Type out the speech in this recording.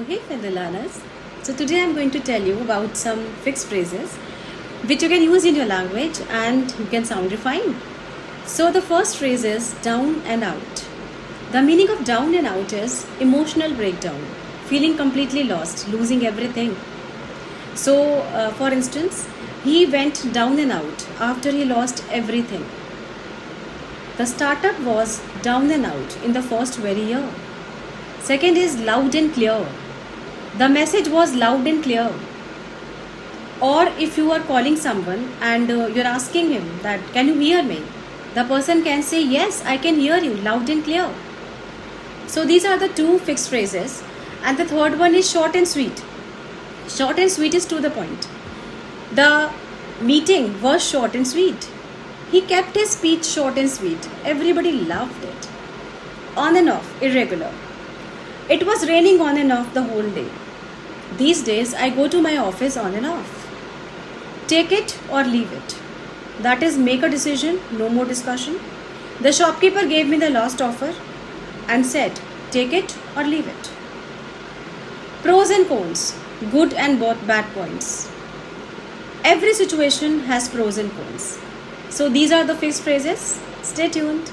Hey fellow learners. So today I'm going to tell you about some fixed phrases which you can use in your language and you can sound refined. So the first phrase is down and out. The meaning of down and out is emotional breakdown, feeling completely lost, losing everything. So for instance, he went down and out after he lost everything. The startup was down and out in the first very year. Second is loud and clear. The message was loud and clear. Or if you are calling someone and you're asking him that, can you hear me? The person can say, yes, I can hear you loud and clear. So these are the two fixed phrases. And the third one is short and sweet. Short and sweet is to the point. The meeting was short and sweet. He kept his speech short and sweet. Everybody loved it. On and off, irregular. It was raining on and off the whole day. These days, I go to my office on and off. Take it or leave it. That is, make a decision, no more discussion. The shopkeeper gave me the last offer and said, take it or leave it. Pros and cons, good and bad points. Every situation has pros and cons. So these are the fixed phrases. Stay tuned.